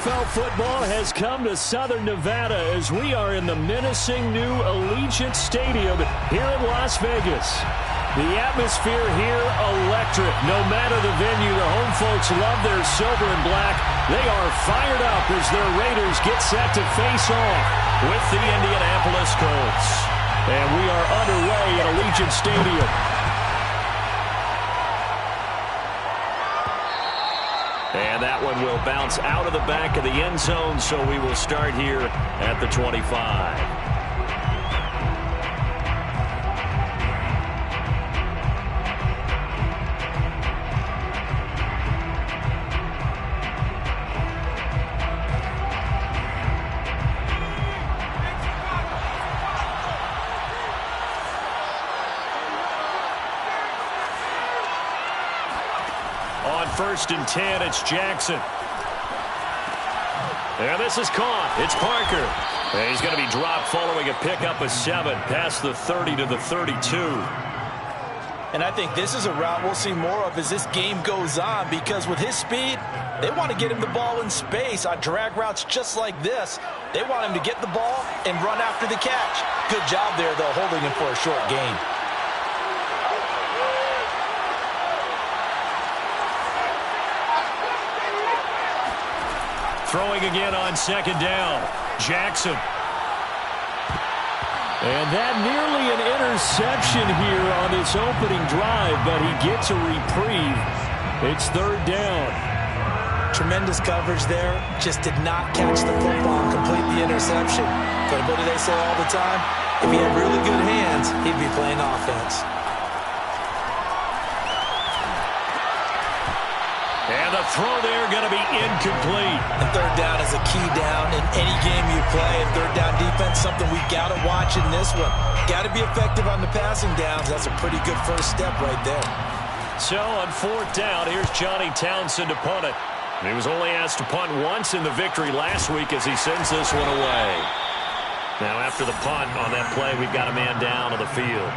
NFL football has come to Southern Nevada as we are in the menacing new Allegiant Stadium here in Las Vegas. The atmosphere here electric. No matter the venue, the home folks love their silver and black. They are fired up as their Raiders get set to face off with the Indianapolis Colts. And we are underway at Allegiant Stadium. And that one will bounce out of the back of the end zone, so we will start here at the 25. First and 10, it's Jackson. And this is caught. It's Parker. And he's going to be dropped following a pickup of 7 past the 30 to the 32. And I think this is a route we'll see more of as this game goes on, because with his speed, they want to get him the ball in space on drag routes just like this. They want him to get the ball and run after the catch. Good job there, though, holding him for a short gain. Throwing again on second down. Jackson. And that nearly an interception here on this opening drive, but he gets a reprieve. It's third down. Tremendous coverage there. Just did not catch the football and complete the interception. But what do they say all the time? If he had really good hands, he'd be playing offense. And the throw there going to be incomplete. And third down is a key down in any game you play. Third down defense, something we got to watch in this one. Got to be effective on the passing downs. That's a pretty good first step right there. So on fourth down, here's Johnny Townsend to punt it. And he was only asked to punt once in the victory last week as he sends this one away. Now after the punt on that play, we've got a man down on the field.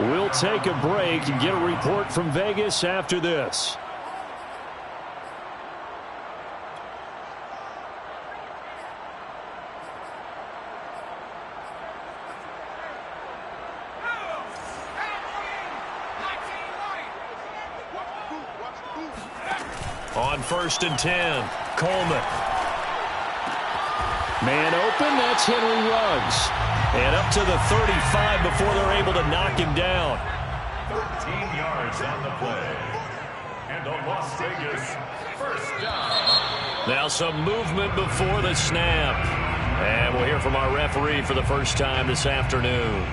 We'll take a break and get a report from Vegas after this. On first and 10, Coleman. Man open, that's Henry Ruggs. And up to the 35 before they're able to knock him down. 13 yards on the play. And a Las Vegas first down. Now some movement before the snap. And we'll hear from our referee for the first time this afternoon.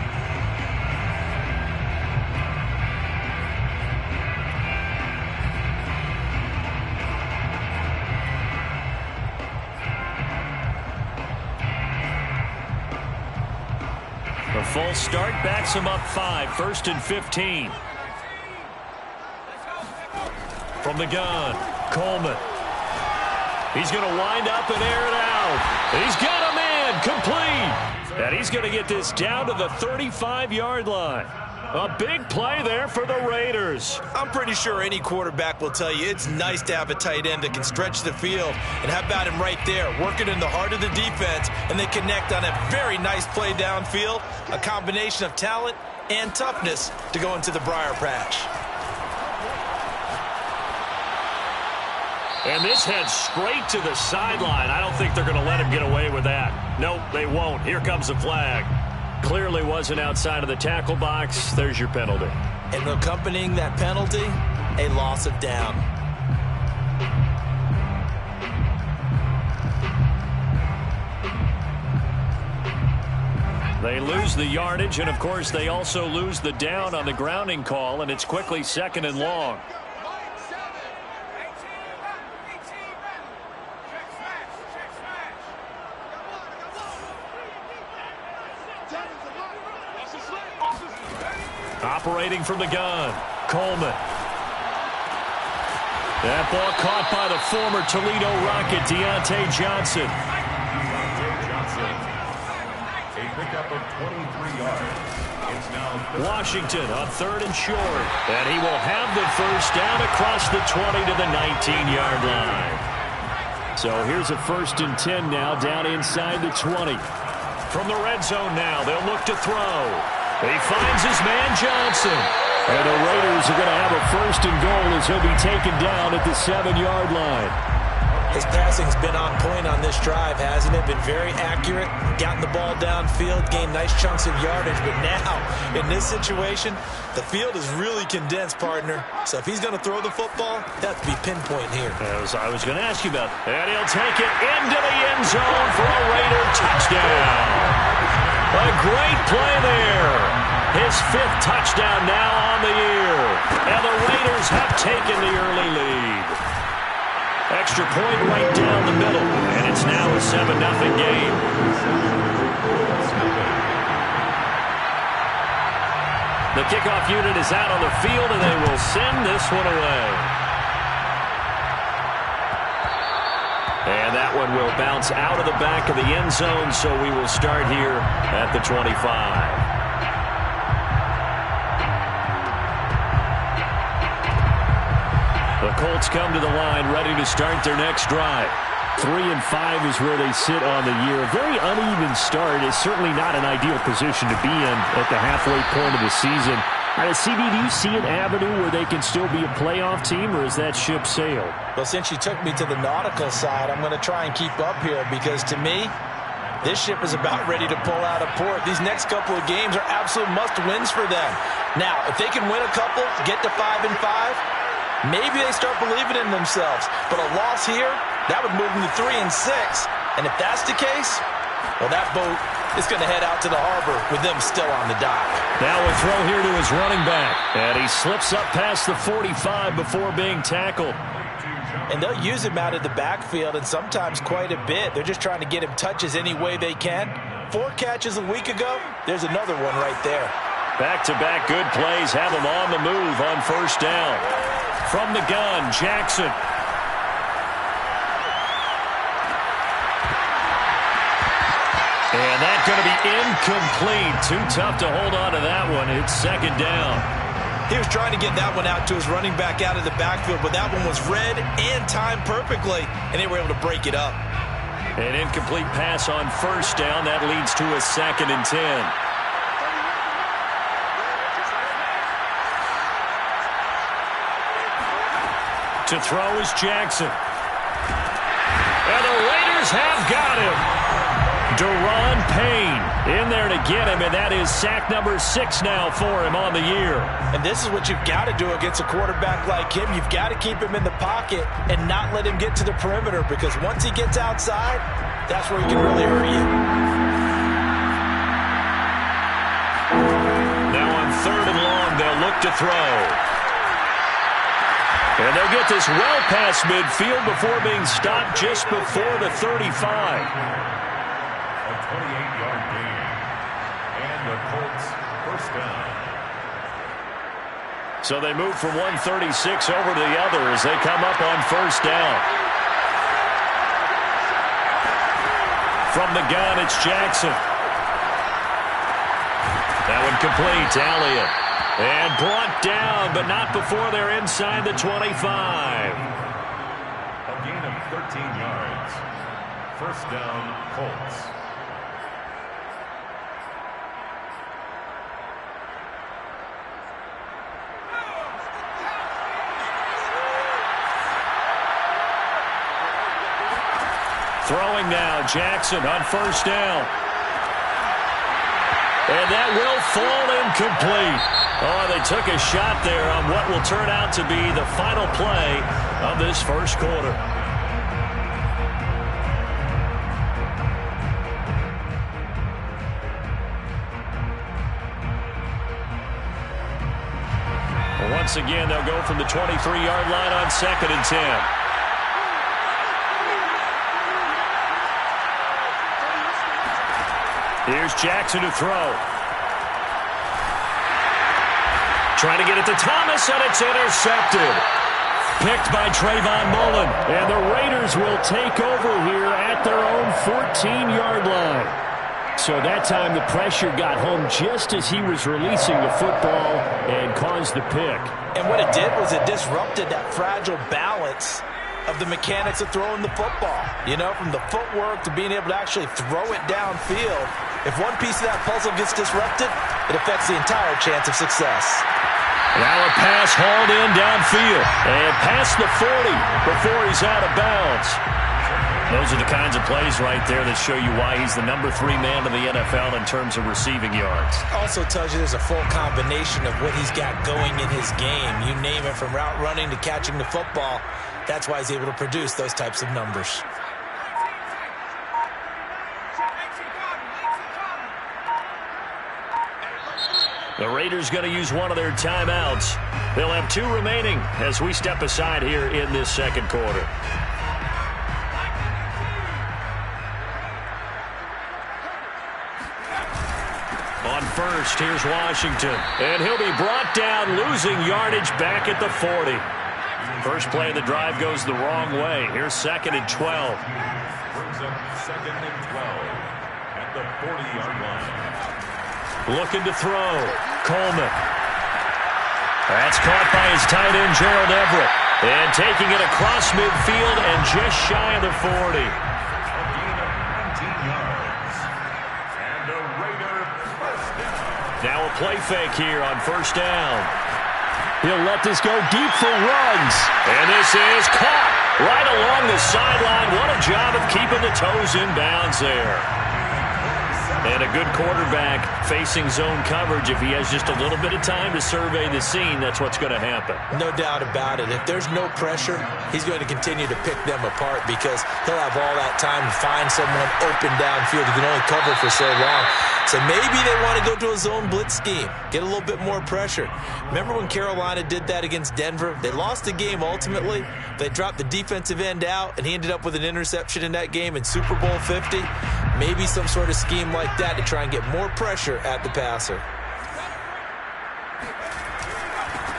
The false start backs him up 5, first and 15. From the gun, Coleman. He's going to wind up and air it out. He's got a man, complete. And he's going to get this down to the 35-yard line. A big play there for the Raiders. I'm pretty sure any quarterback will tell you it's nice to have a tight end that can stretch the field. And how about him right there, working in the heart of the defense, and they connect on a very nice play downfield, a combination of talent and toughness to go into the briar patch. And this heads straight to the sideline. I don't think they're going to let him get away with that. Nope, they won't. Here comes the flag. Clearly wasn't outside of the tackle box. There's your penalty. And accompanying that penalty, a loss of down. They lose the yardage, and of course they also lose the down on the grounding call, and it's quickly second and long. Operating from the gun, Coleman. That ball caught by the former Toledo Rocket, Deontay Johnson. A pickup of 23 yards. It's now Washington on third and short. And he will have the first down across the 20 to the 19-yard line. So here's a 1st and 10 now, down inside the 20. From the red zone now, they'll look to throw. He finds his man Johnson. And the Raiders are going to have a 1st and goal as he'll be taken down at the 7-yard line. His passing's been on point on this drive, hasn't it? Been very accurate, gotten the ball downfield, gained nice chunks of yardage. But now, in this situation, the field is really condensed, partner. So if he's going to throw the football, that has to be pinpoint here. As I was going to ask you about. And he'll take it into the end zone for a Raider touchdown. A great play there. His 5th touchdown now on the year. And the Raiders have taken the early lead. Extra point right down the middle, and it's now a 7-0 game. The kickoff unit is out on the field, and they will send this one away. And that one will bounce out of the back of the end zone, so we will start here at the 25. The Colts come to the line ready to start their next drive. 3-5 is where they sit on the year. A very uneven start is certainly not an ideal position to be in at the halfway point of the season. CD, do you see an avenue where they can still be a playoff team, or is that ship sailed? Well, since you took me to the nautical side, I'm going to try and keep up here because to me, this ship is about ready to pull out of port. These next couple of games are absolute must-wins for them. Now, if they can win a couple, get to 5-5, maybe they start believing in themselves. But a loss here, that would move them to 3-6. And if that's the case, well, that boat is going to head out to the harbor with them still on the dock. Now a throw here to his running back. And he slips up past the 45 before being tackled. And they'll use him out of the backfield, and sometimes quite a bit. They're just trying to get him touches any way they can. 4 catches a week ago, there's another one right there. Back-to-back good plays have him on the move on 1st down. From the gun, Jackson. And that's going to be incomplete. Too tough to hold on to that one. It's 2nd down. He was trying to get that one out to his running back out of the backfield, but that one was read and timed perfectly, and they were able to break it up. An incomplete pass on 1st down. That leads to a 2nd and 10. To throw is Jackson. And the Raiders have got him. Daron Payne in there to get him, and that is sack number 6 now for him on the year. And this is what you've got to do against a quarterback like him. You've got to keep him in the pocket and not let him get to the perimeter, because once he gets outside, that's where he can really hurt you. Now on 3rd and long, they'll look to throw. And they'll get this well past midfield before being stopped just before the 35. A 28-yard gain. And the Colts 1st down. So they move from 136 over to the other as they come up on 1st down. From the gun, it's Jackson. That one complete to Elliott. And brought down, but not before they're inside the 25. A gain of 13 yards. 1st down, Colts. Throwing now, Jackson on 1st down. And that will fall incomplete. Oh, they took a shot there on what will turn out to be the final play of this 1st quarter. Well, once again, they'll go from the 23-yard line on 2nd and 10. Here's Jackson to throw. Trying to get it to Thomas, and it's intercepted. Picked by Trayvon Mullen. And the Raiders will take over here at their own 14-yard line. So that time the pressure got home just as he was releasing the football and caused the pick. And what it did was it disrupted that fragile balance of the mechanics of throwing the football. You know, from the footwork to being able to actually throw it downfield. If one piece of that puzzle gets disrupted, it affects the entire chance of success. Now a pass hauled in downfield and past the 40 before he's out of bounds. Those are the kinds of plays right there that show you why he's the number 3 man in the NFL in terms of receiving yards. Also tells you there's a full combination of what he's got going in his game. You name it, from route running to catching the football. That's why he's able to produce those types of numbers. The Raiders going to use one of their timeouts. They'll have 2 remaining as we step aside here in this second quarter. On first, here's Washington. And he'll be brought down, losing yardage back at the 40. First play of the drive goes the wrong way. Here's 2nd and 12. Brings up 2nd and 12 at the 40-yard line. Looking to throw. Coleman. That's caught by his tight end, Gerald Everett. And taking it across midfield and just shy of the 40. A gain of 19 yards. And a Raider first down. Now a play fake here on first down. He'll let this go deep for runs. And this is caught right along the sideline. What a job of keeping the toes in bounds there. And a good quarterback facing zone coverage. If he has just a little bit of time to survey the scene, that's what's going to happen. No doubt about it. If there's no pressure, he's going to continue to pick them apart because he'll have all that time to find someone open downfield. He can only cover for so long. So maybe they want to go to a zone blitz scheme, get a little bit more pressure. Remember when Carolina did that against Denver? They lost the game ultimately. They dropped the defensive end out, and he ended up with an interception in that game in Super Bowl 50. Maybe some sort of scheme like that to try and get more pressure at the passer.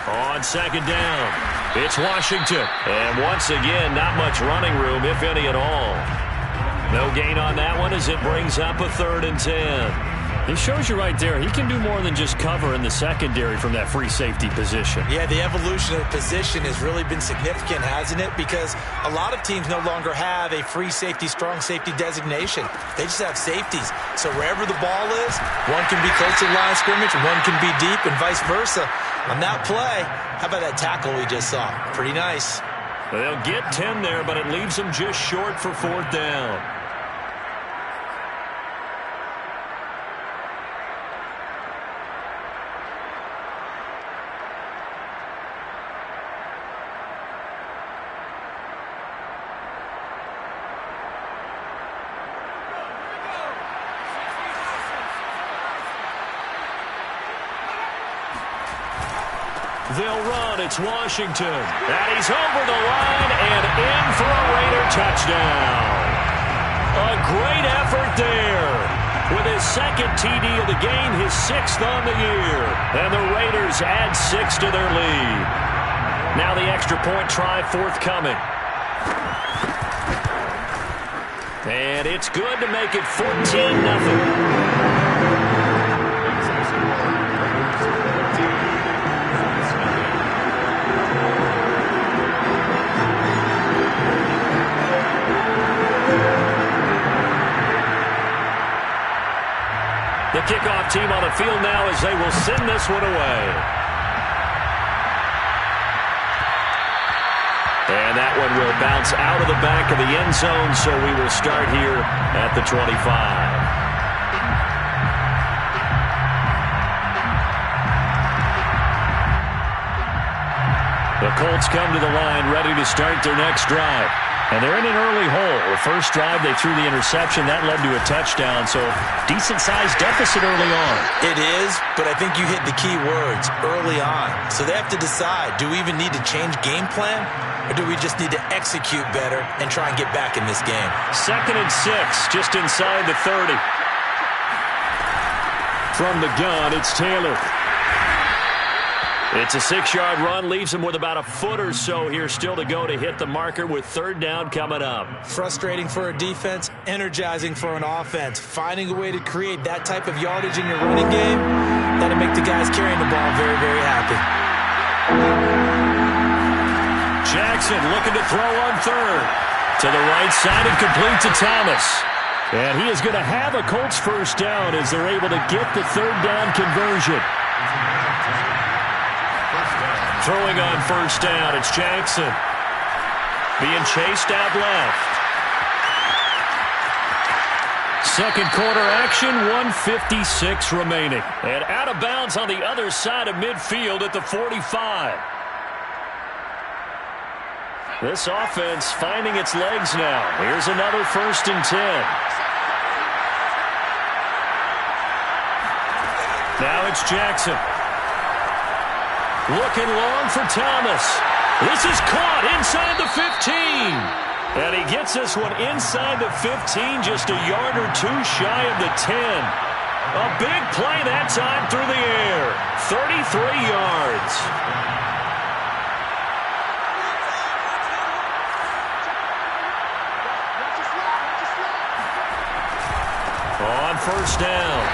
On second down, it's Washington. And once again, not much running room, if any at all. No gain on that one as it brings up a 3rd and 10. He shows you right there, he can do more than just cover in the secondary from that free safety position. Yeah, the evolution of the position has really been significant, hasn't it? Because a lot of teams no longer have a free safety, strong safety designation. They just have safeties. So wherever the ball is, one can be close to the line of scrimmage, one can be deep, and vice versa. On that play, how about that tackle we just saw? Pretty nice. They'll get 10 there, but it leaves them just short for 4th down. They'll run. It's Washington. And he's over the line and in for a Raider touchdown. A great effort there. With his 2nd TD of the game, his 6th on the year. And the Raiders add 6 to their lead. Now the extra point try forthcoming. And it's good to make it 14-0. The kickoff team on the field now as they will send this one away. And that one will bounce out of the back of the end zone, so we will start here at the 25. The Colts come to the line ready to start their next drive. And they're in an early hole. The first drive, they threw the interception. That led to a touchdown, so decent-sized deficit early on. It is, but I think you hit the key words, early on. So they have to decide, do we even need to change game plan, or do we just need to execute better and try and get back in this game? 2nd and 6, just inside the 30. From the gun, it's Taylor. It's a 6-yard run, leaves him with about a foot or so here still to go to hit the marker with 3rd down coming up. Frustrating for a defense, energizing for an offense. Finding a way to create that type of yardage in your running game, that'll make the guys carrying the ball very, very happy. Jackson looking to throw on third. To the right side and complete to Thomas. And he is going to have a Colts first down as they're able to get the third down conversion. Throwing on first down, it's Jackson. Being chased out left. Second quarter action, 1:56 remaining. And out of bounds on the other side of midfield at the 45. This offense finding its legs now. Here's another 1st and 10. Now it's Jackson. Looking long for Thomas. This is caught inside the 15. And he gets this one inside the 15, just a yard or two shy of the 10. A big play that time through the air. 33 yards. On first down,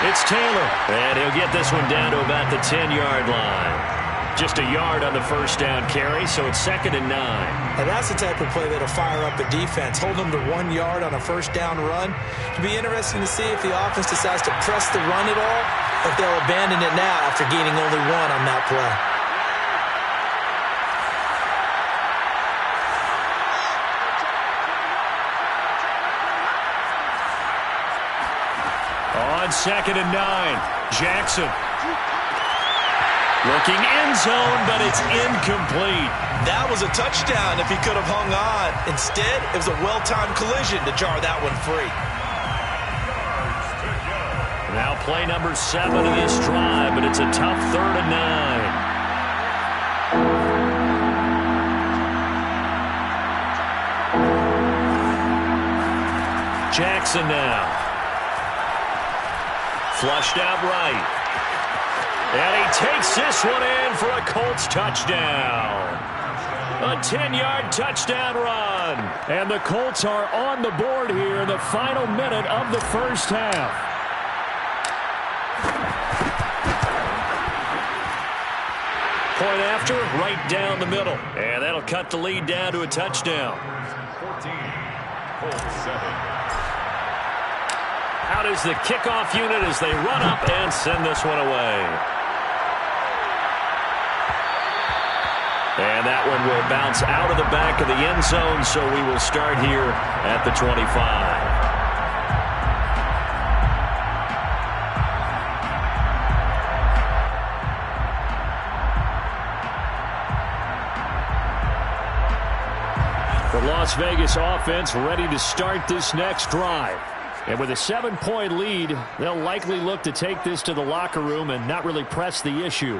it's Taylor. And he'll get this one down to about the 10-yard line. Just a yard on the first down carry, so it's 2nd and 9. And that's the type of play that'll fire up a defense. Hold them to 1 yard on a first down run. It'll be interesting to see if the offense decides to press the run at all, or if they'll abandon it now after gaining only 1 on that play. On 2nd and 9, Jackson. Looking end zone, but it's incomplete. That was a touchdown if he could have hung on. Instead, it was a well-timed collision to jar that one free. Now play number 7 of this drive, but it's a tough 3rd and 9. Jackson now. Flushed out right. And he takes this one in for a Colts touchdown. A 10-yard touchdown run. And the Colts are on the board here in the final minute of the first half. Point after, right down the middle. And that'll cut the lead down to a touchdown. 14, Colts 7. Out is the kickoff unit as they run up and send this one away. And that one will bounce out of the back of the end zone, so we will start here at the 25. The Las Vegas offense ready to start this next drive. And with a 7-point lead, they'll likely look to take this to the locker room and not really press the issue.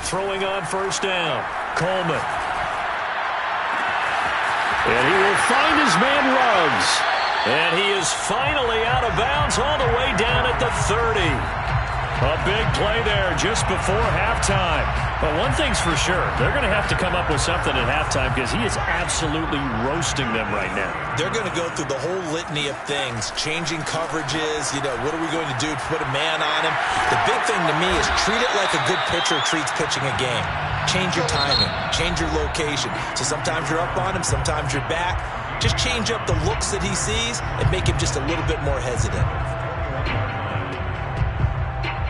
Throwing on first down, Coleman. And he will find his man Ruggs. And he is finally out of bounds all the way down at the 30. A big play there just before halftime. But one thing's for sure, they're going to have to come up with something at halftime because he is absolutely roasting them right now. They're going to go through the whole litany of things, changing coverages, what are we going to do to put a man on him? The big thing to me is treat it like a good pitcher treats pitching a game. Change your timing, change your location. So sometimes you're up on him, sometimes you're back. Just change up the looks that he sees and make him just a little bit more hesitant.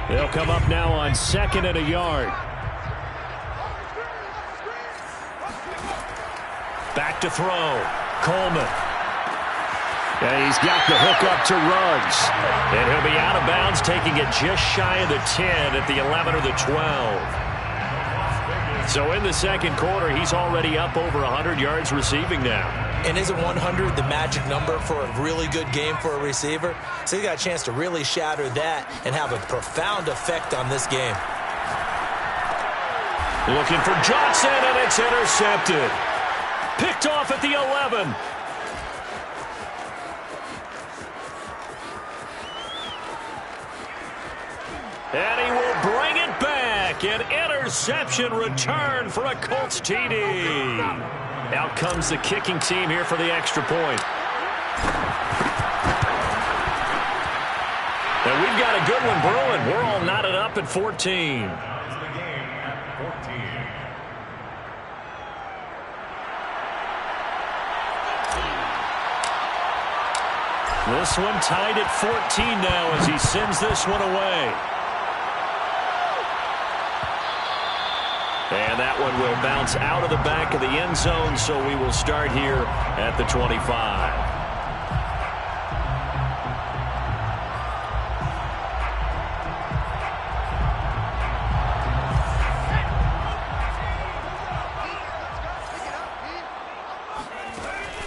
They'll come up now on 2nd and a yard. Back to throw. Coleman. And he's got the hook up to Ruggs. And he'll be out of bounds, taking it just shy of the 10 at the 11 or the 12. So in the second quarter, he's already up over 100 yards receiving now. And isn't 100 the magic number for a really good game for a receiver? So he got a chance to really shatter that and have a profound effect on this game. Looking for Johnson, and it's intercepted. Picked off at the 11. And he will bring it back. An interception return for a Colts TD. Out comes the kicking team here for the extra point. And we've got a good one brewing. We're all knotted up at 14. This one tied at 14 now as he sends this one away. And that one will bounce out of the back of the end zone, so we will start here at the 25.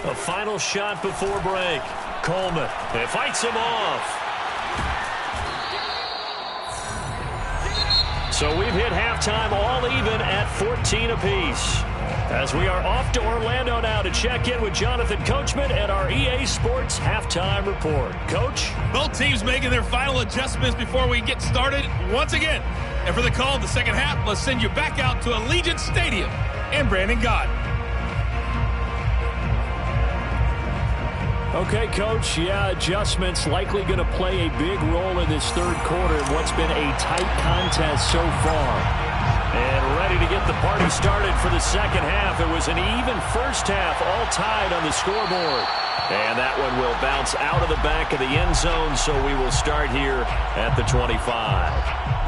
A final shot before break. Coleman, it fights him off. So we've hit halftime all even at 14 apiece. As we are off to Orlando now to check in with Jonathan Coachman at our EA Sports Halftime Report. Coach? Both teams making their final adjustments before we get started once again. And for the call in the second half, let's send you back out to Allegiant Stadium and Brandon Gott. Okay, Coach, adjustments likely going to play a big role in this third quarter in what's been a tight contest so far. And ready to get the party started for the second half. It was an even first half, all tied on the scoreboard. And that one will bounce out of the back of the end zone, so we will start here at the 25.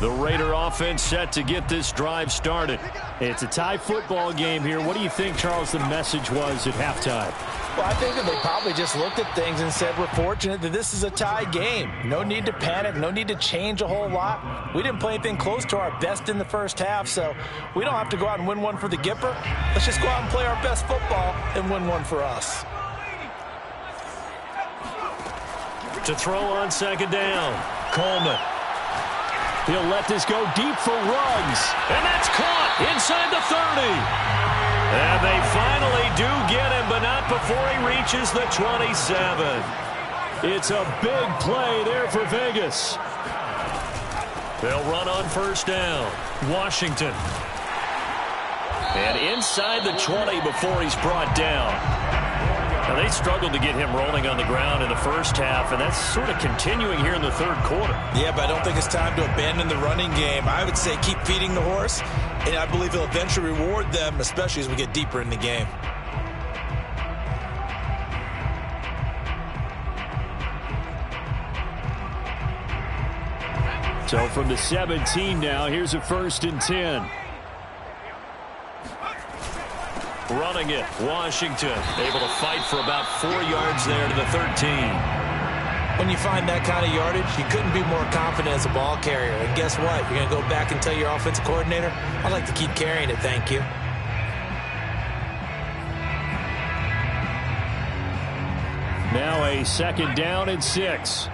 The Raider offense set to get this drive started. It's a tie football game here. What do you think, Charles, the message was at halftime? Well, I think that they probably just looked at things and said, we're fortunate that this is a tie game. No need to panic, no need to change a whole lot. We didn't play anything close to our best in the first half, so we don't have to go out and win one for the Gipper. Let's just go out and play our best football and win one for us. To throw on second down, Coleman. He'll let this go deep for Ruggs. And that's caught inside the 30. And they finally do get him, but not before he reaches the 27. It's a big play there for Vegas. They'll run on first down. Washington. And inside the 20 before he's brought down. Now, they struggled to get him rolling on the ground in the first half, and that's sort of continuing here in the third quarter. Yeah, but I don't think it's time to abandon the running game. I would say keep feeding the horse, and I believe he'll eventually reward them, especially as we get deeper in the game. So from the 17 now, here's a 1st and 10. Running it, Washington, able to fight for about 4 yards there to the 13. When you find that kind of yardage, you couldn't be more confident as a ball carrier. And guess what? You're going to go back and tell your offensive coordinator, I'd like to keep carrying it, thank you. Now a 2nd down and 6.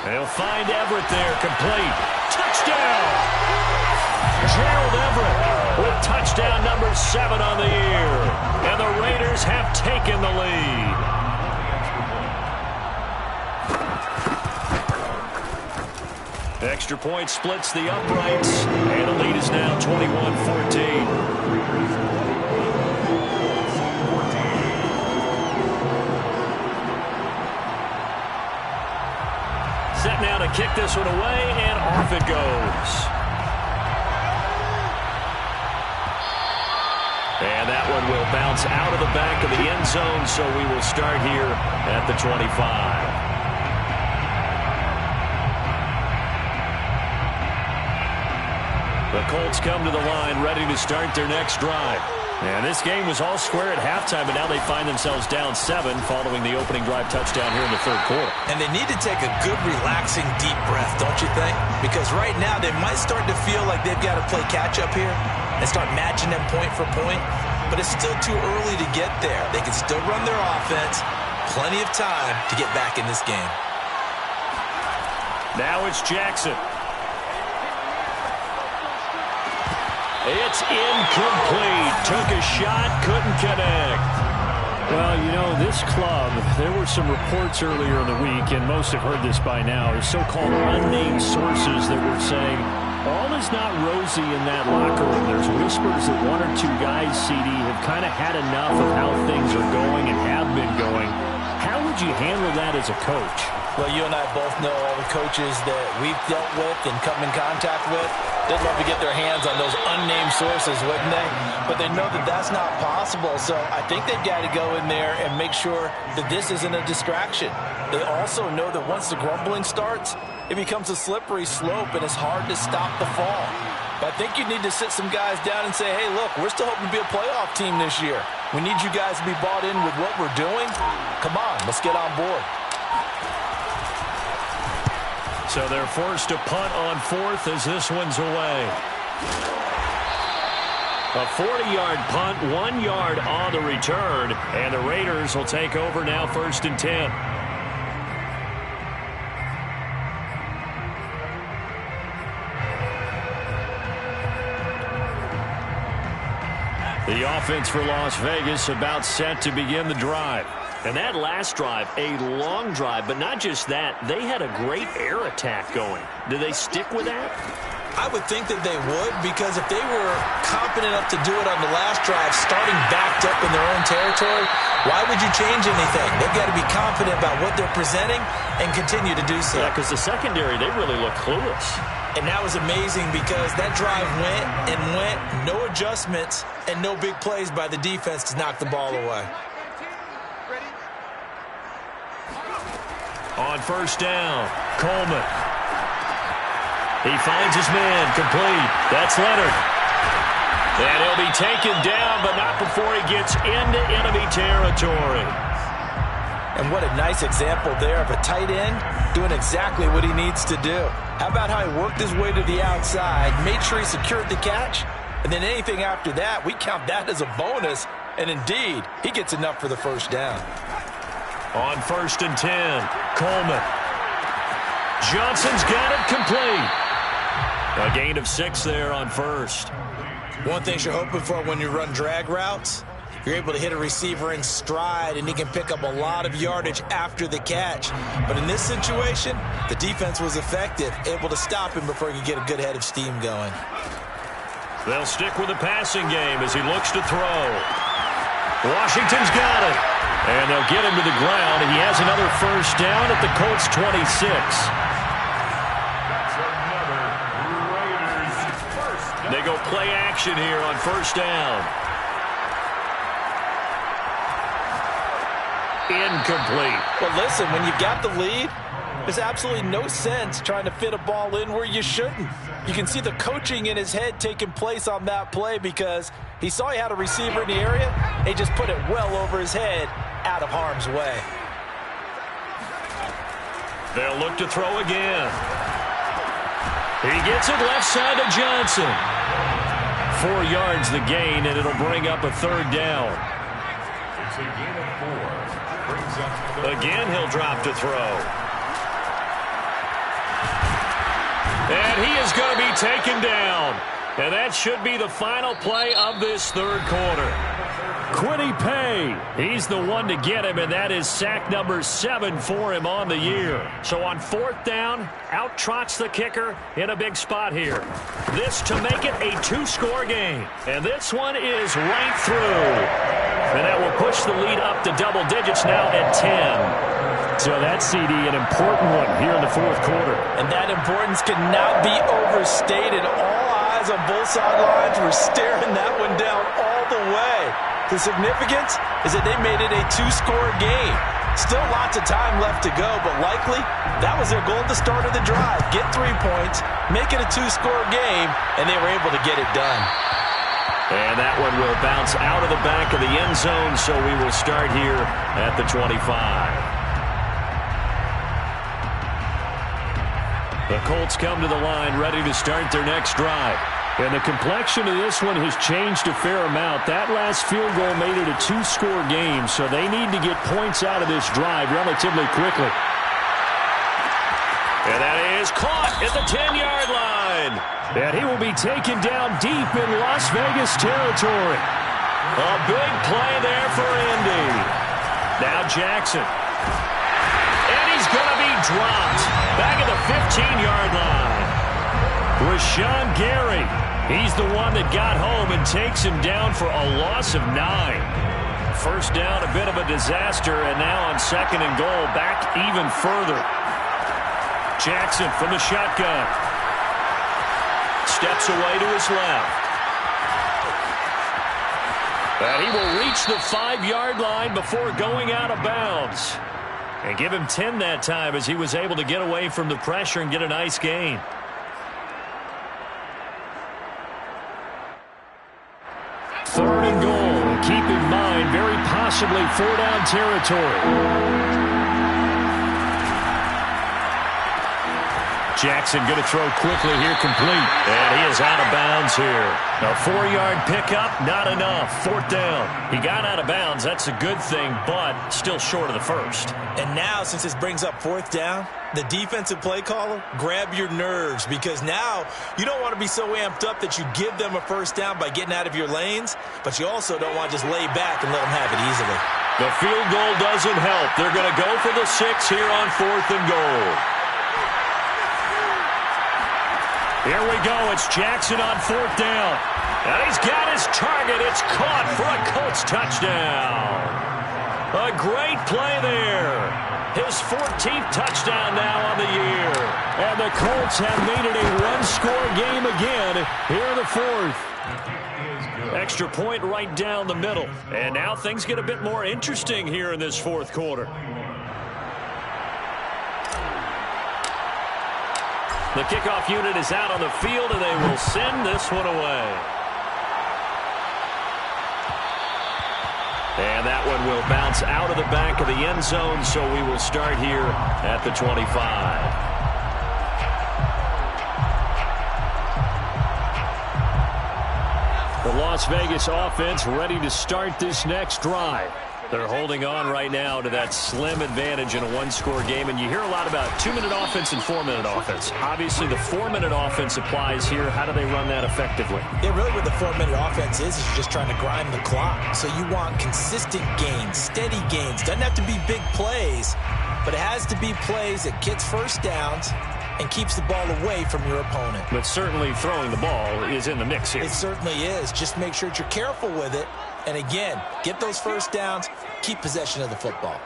They'll find Everett there, complete. Touchdown! Gerald Everett with touchdown number 7 on the year. And the Raiders have taken the lead. Extra point splits the uprights, and the lead is now 21-14. Set now to kick this one away, and off it goes. And that one will bounce out of the back of the end zone, so we will start here at the 25. The Colts come to the line, ready to start their next drive. And this game was all square at halftime, but now they find themselves down 7 following the opening drive touchdown here in the third quarter. And they need to take a good, relaxing, deep breath, don't you think? Because right now they might start to feel like they've got to play catch-up here and start matching them point for point. But it's still too early to get there. They can still run their offense. Plenty of time to get back in this game. Now it's Jackson. It's incomplete. Took a shot, couldn't connect. Well, you know, this club there were some reports earlier in the week, and most have heard this by now, of so-called unnamed sources that were saying all is not rosy in that locker room. There's whispers that one or two guys, CD, have kind of had enough of how things are going and have been going. How would you handle that as a coach? Well, you and I both know all the coaches that we've dealt with and come in contact with. They'd love to get their hands on those unnamed sources, wouldn't they? But they know that that's not possible. So I think they've got to go in there and make sure that this isn't a distraction. They also know that once the grumbling starts, it becomes a slippery slope and it's hard to stop the fall. But I think you need to sit some guys down and say, hey, look, we're still hoping to be a playoff team this year. We need you guys to be bought in with what we're doing. Come on, let's get on board. So they're forced to punt on fourth as this one's away. A 40-yard punt, 1 yard on the return, and the Raiders will take over now, 1st and 10. The offense for Las Vegas about set to begin the drive. And that last drive, a long drive, but not just that, they had a great air attack going. Do they stick with that? I would think that they would, because if they were confident enough to do it on the last drive, starting backed up in their own territory, why would you change anything? They've got to be confident about what they're presenting and continue to do so. Yeah, because the secondary, they really look clueless. And that was amazing because that drive went and went, no adjustments, and no big plays by the defense to knock the ball away. On 1st down, Coleman. He finds his man, complete. That's Leonard. And he'll be taken down, but not before he gets into enemy territory. And what a nice example there of a tight end doing exactly what he needs to do. How about how he worked his way to the outside, made sure he secured the catch, and then anything after that, we count that as a bonus. And indeed, he gets enough for the 1st down. On 1st and 10, Coleman. Johnson's got it complete. A gain of 6 there on 1st. One thing you're hoping for when you run drag routes, you're able to hit a receiver in stride, and he can pick up a lot of yardage after the catch. But in this situation, the defense was effective, able to stop him before he could get a good head of steam going. They'll stick with the passing game as he looks to throw. Washington's got it. And they'll get him to the ground. He has another 1st down at the Colts 26. That's another Raiders first down. They go play action here on 1st down. Incomplete. Well, listen, when you've got the lead, there's absolutely no sense trying to fit a ball in where you shouldn't. You can see the coaching in his head taking place on that play because he saw he had a receiver in the area. He just put it well over his head, out of harm's way. They'll look to throw again. He gets it left side to Johnson. 4 yards the gain, and it'll bring up a 3rd down. It's a gain of 4. Brings up Again, he'll drop to throw. And he is going to be taken down. And that should be the final play of this 3rd quarter. Quiddy Pay, he's the one to get him, and that is sack number 7 for him on the year. So on 4th down, out trots the kicker in a big spot here. This to make it a 2-score game. And this one is right through. And that will push the lead up to double digits now at 10. So that CD, an important one here in the 4th quarter. And that importance cannot be overstated. All eyes on both sidelines were staring that one down all the way. The significance is that they made it a 2-score game. Still lots of time left to go, but likely that was their goal at the start of the drive. Get 3 points, make it a 2-score game, and they were able to get it done. And that one will bounce out of the back of the end zone, so we will start here at the 25. The Colts come to the line ready to start their next drive. And the complexion of this one has changed a fair amount. That last field goal made it a 2-score game, so they need to get points out of this drive relatively quickly. And that is caught at the 10-yard line. And he will be taken down deep in Las Vegas territory. A big play there for Indy. Now Jackson And he's going to be dropped. Back at the 15-yard line. Rashawn Gary. He's the one that got home and takes him down for a loss of 9. First down, a bit of a disaster, and now on 2nd and goal, back even further. Jackson from the shotgun. Steps away to his left. And he will reach the 5-yard line before going out of bounds. And give him 10 that time as he was able to get away from the pressure and get a nice gain. Third and goal. Keep in mind, very possibly 4-down territory. Jackson going to throw quickly here, complete. And he is out of bounds here. A 4-yard pickup, not enough. 4th down. He got out of bounds. That's a good thing, but still short of the first. And now, since this brings up 4th down, the defensive play caller, grab your nerves, because now you don't want to be so amped up that you give them a first down by getting out of your lanes, but you also don't want to just lay back and let them have it easily. The field goal doesn't help. They're going to go for the 6 here on 4th and goal. Here we go. It's Jackson on 4th down. And he's got his target. It's caught for a Colts touchdown. A great play there. His 14th touchdown now on the year. And the Colts have made it a one-score game again here in the 4th. Extra point right down the middle. And now things get a bit more interesting here in this 4th quarter. The kickoff unit is out on the field, and they will send this one away. And that one will bounce out of the back of the end zone, so we will start here at the 25. The Las Vegas offense ready to start this next drive. They're holding on right now to that slim advantage in a one-score game, and you hear a lot about 2-minute offense and 4-minute offense. Obviously, the 4-minute offense applies here. How do they run that effectively? Yeah, really what the 4-minute offense is you're just trying to grind the clock. So you want consistent gains, steady gains. Doesn't have to be big plays, but it has to be plays that gets first downs and keeps the ball away from your opponent. But certainly throwing the ball is in the mix here. It certainly is. Just make sure that you're careful with it. And again, get those first downs, keep possession of the football.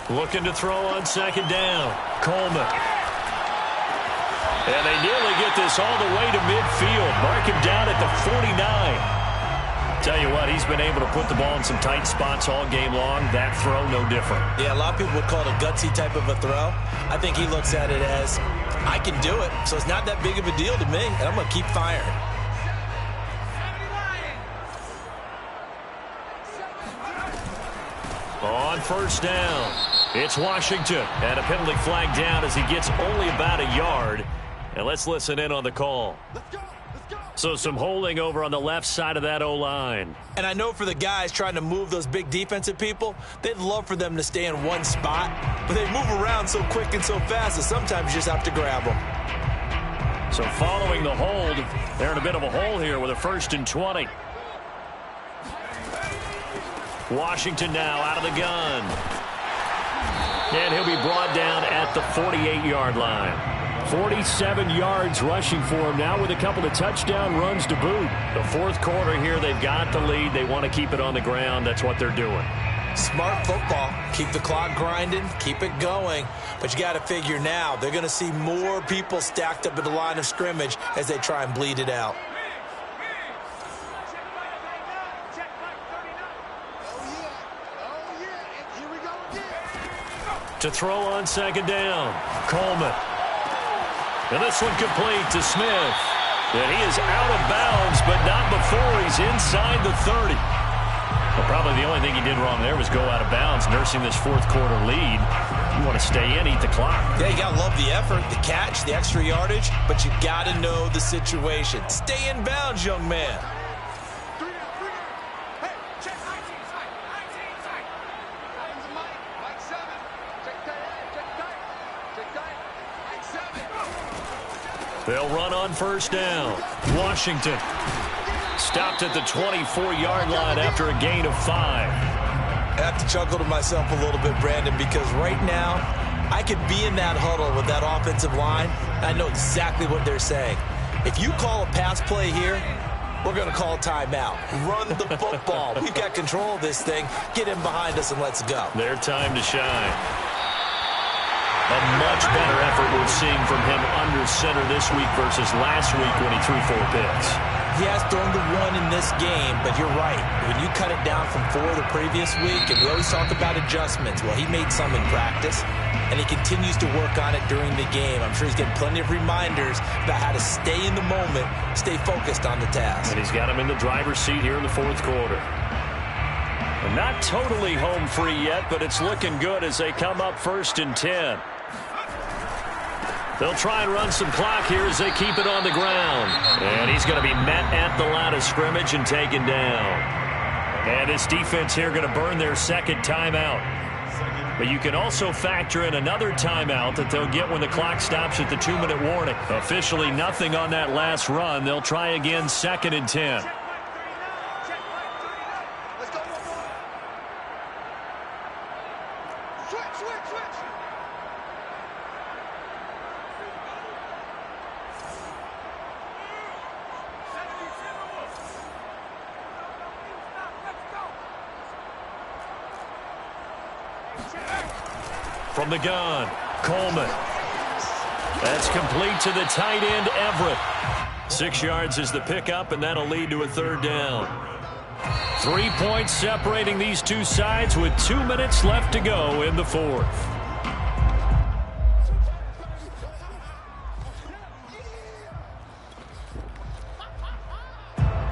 Looking to throw on 2nd down. Coleman. And they nearly get this all the way to midfield. Mark him down at the 49. Tell you what, he's been able to put the ball in some tight spots all game long. That throw, no different. Yeah, a lot of people would call it a gutsy type of a throw. I think he looks at it as, I can do it, so it's not that big of a deal to me, and I'm going to keep firing. On 1st down, it's Washington. And a penalty flag down as he gets only about a yard. And let's listen in on the call. So some holding over on the left side of that O-line. And I know for the guys trying to move those big defensive people, they'd love for them to stay in one spot, but they move around so quick and so fast that sometimes you just have to grab them. So following the hold, they're in a bit of a hole here with a 1st and 20. Washington now out of the gun. And he'll be brought down at the 48-yard line. 47 yards rushing for him now with a couple of touchdown runs to boot. The 4th quarter here, they've got the lead. They want to keep it on the ground. That's what they're doing. Smart football. Keep the clock grinding. Keep it going. But you got to figure now they're going to see more people stacked up at the line of scrimmage as they try and bleed it out. To throw on 2nd down, Coleman. And this one complete to Smith. And he is out of bounds, but not before he's inside the 30. Well, probably the only thing he did wrong there was go out of bounds, nursing this 4th quarter lead. You want to stay in, eat the clock. Yeah, you got to love the effort, the catch, the extra yardage, but you got to know the situation. Stay in bounds, young man. They'll run on first down. Washington stopped at the 24-yard line after a gain of 5. I have to chuckle to myself a little bit, Brandon, because right now I could be in that huddle with that offensive line. I know exactly what they're saying. If you call a pass play here, we're going to call a timeout. Run the football. We've got control of this thing. Get in behind us and let's go. Their time to shine. A much better effort we're seeing from him under center this week versus last week when he threw 4 picks. He has thrown the 1 in this game, but you're right. When you cut it down from 4 the previous week, and we always talk about adjustments, well, he made some in practice, and he continues to work on it during the game. I'm sure he's getting plenty of reminders about how to stay in the moment, stay focused on the task. And he's got him in the driver's seat here in the 4th quarter. And not totally home free yet, but it's looking good as they come up 1st and 10. They'll try and run some clock here as they keep it on the ground. And he's going to be met at the line of scrimmage and taken down. And this defense here going to burn their 2nd timeout. But you can also factor in another timeout that they'll get when the clock stops at the 2-minute warning. Officially nothing on that last run. They'll try again 2nd and 10. From the gun, Coleman. That's complete to the tight end, Everett. 6 yards is the pickup, and that'll lead to a 3rd down. 3 points separating these two sides with 2 minutes left to go in the 4th.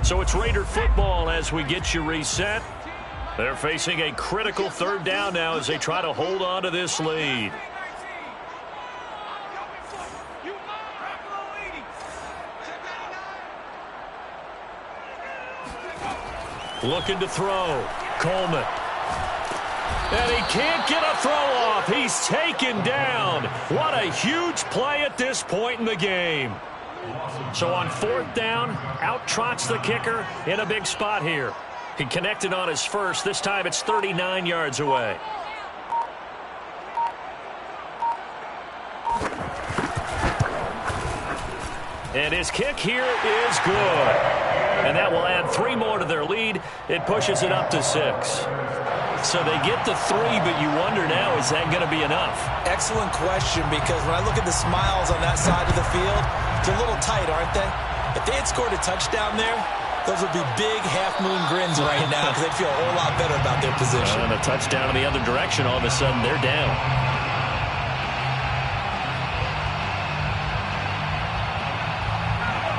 So it's Raider football as we get you reset. They're facing a critical 3rd down now as they try to hold on to this lead. Looking to throw. Coleman. And he can't get a throw off. He's taken down. What a huge play at this point in the game. So on 4th down, out trots the kicker in a big spot here. He connected on his first. This time it's 39 yards away. And his kick here is good. And that will add 3 more to their lead. It pushes it up to 6. So they get the 3, but you wonder now, is that going to be enough? Excellent question, because when I look at the smiles on that side of the field, they're a little tight, aren't they? If they had scored a touchdown there, those would be big half-moon grins right now because they'd feel a whole lot better about their position. And a touchdown in the other direction, all of a sudden they're down.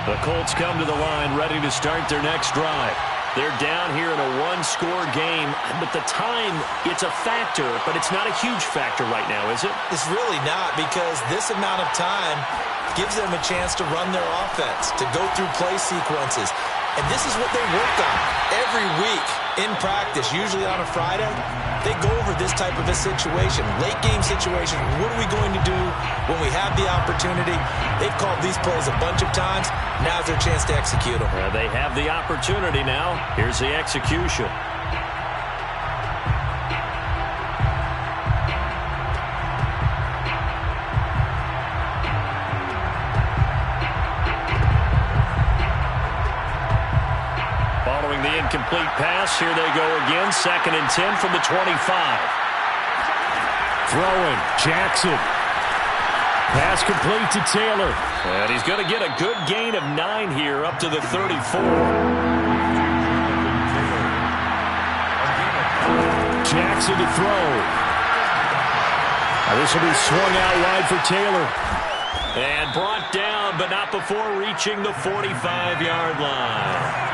The Colts come to the line ready to start their next drive. They're down here in a 1-score game, but the time, it's a factor, but it's not a huge factor right now, is it? It's really not, because this amount of time gives them a chance to run their offense, to go through play sequences. And this is what they work on every week in practice, usually on a Friday. They go over this type of a situation, late game situation. What are we going to do when we have the opportunity? They've called these plays a bunch of times. Now's their chance to execute them. They have the opportunity now. Here's the execution. Following the incomplete pass, here they go again. 2nd and 10 from the 25. Throwing, Jackson. Pass complete to Taylor. And he's going to get a good gain of 9 here up to the 34. Jackson to throw. Now this will be swung out wide for Taylor. And brought down, but not before reaching the 45-yard line.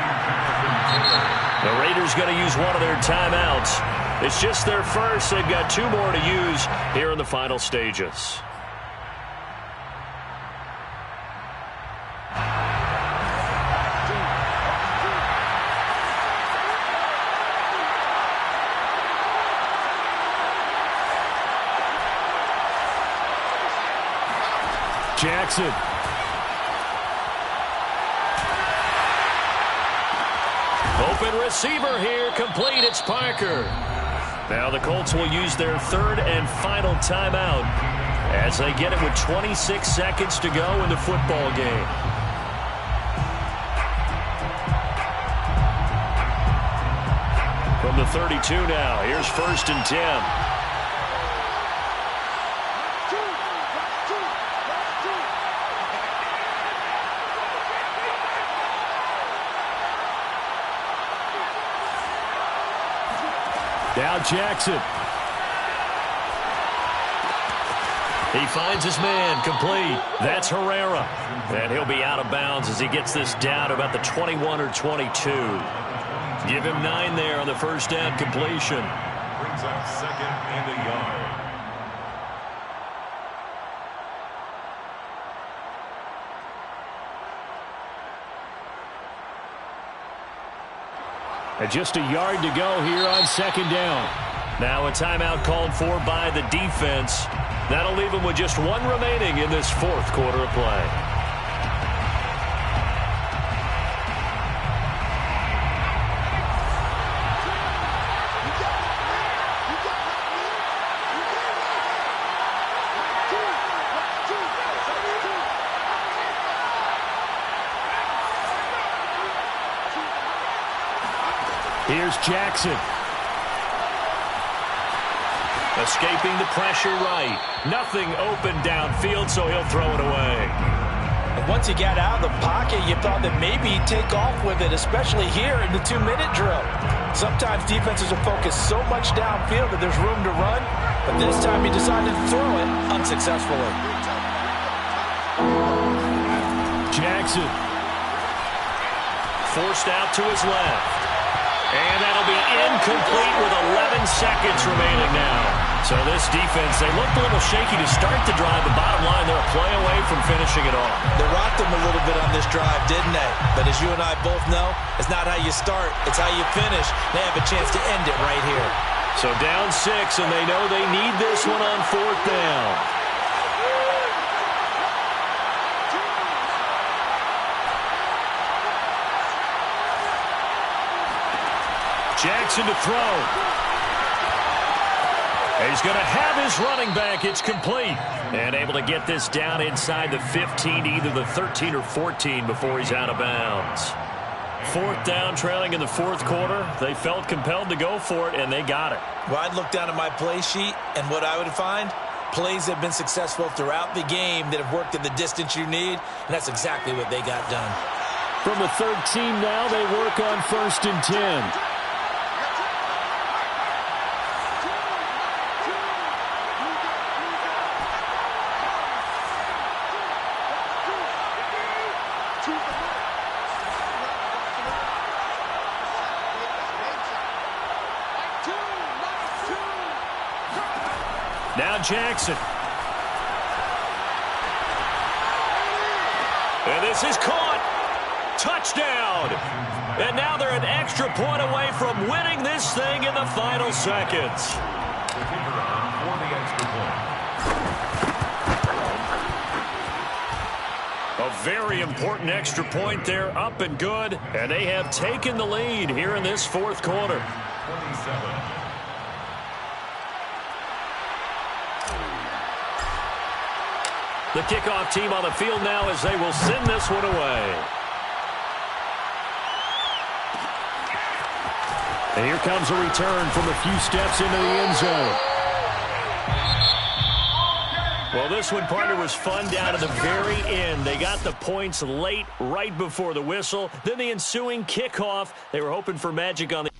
The Raiders going to use one of their timeouts. It's just their first. They've got 2 more to use here in the final stages. Jackson Open receiver here, complete. It's Parker. Now the Colts will use their third and final timeout as they get it with 26 seconds to go in the football game. From the 32 now, here's 1st and 10. Now Jackson. He finds his man, complete. That's Herrera. And he'll be out of bounds as he gets this down to about the 21 or 22. Give him 9 there on the first down completion. Brings up 2nd and a yard. And just a yard to go here on 2nd down. Now a timeout called for by the defense. That'll leave them with just 1 remaining in this 4th quarter of play. Here's Jackson. Escaping the pressure right. Nothing open downfield, so he'll throw it away. And once he got out of the pocket, you thought that maybe he'd take off with it, especially here in the 2-minute drill. Sometimes defenses are focused so much downfield that there's room to run, but this time he decided to throw it unsuccessfully. Jackson. Forced out to his left. And that'll be incomplete with 11 seconds remaining now. So this defense, they looked a little shaky to start the drive. The bottom line, they're a play away from finishing it off. They rocked them a little bit on this drive, didn't they? But as you and I both know, it's not how you start, it's how you finish. They have a chance to end it right here. So down 6, and they know they need this one on 4th down. Jackson to throw. He's going to have his running back. It's complete. And able to get this down inside the 15, either the 13 or 14 before he's out of bounds. 4th down, trailing in the 4th quarter. They felt compelled to go for it, and they got it. Well, I'd look down at my play sheet, and what I would find, plays have been successful throughout the game that have worked in the distance you need, and that's exactly what they got done. From the 13 now, they work on 1st and 10. Now Jackson. And this is caught. Touchdown. And now they're an extra point away from winning this thing in the final seconds. The kicker on for the extra point. A very important extra point there, up and good. And they have taken the lead here in this 4th quarter. 27. The kickoff team on the field now as they will send this one away. And here comes a return from a few steps into the end zone. Well, this one, partner, was fun down to the very end. They got the points late, right before the whistle. Then the ensuing kickoff. They were hoping for magic on the...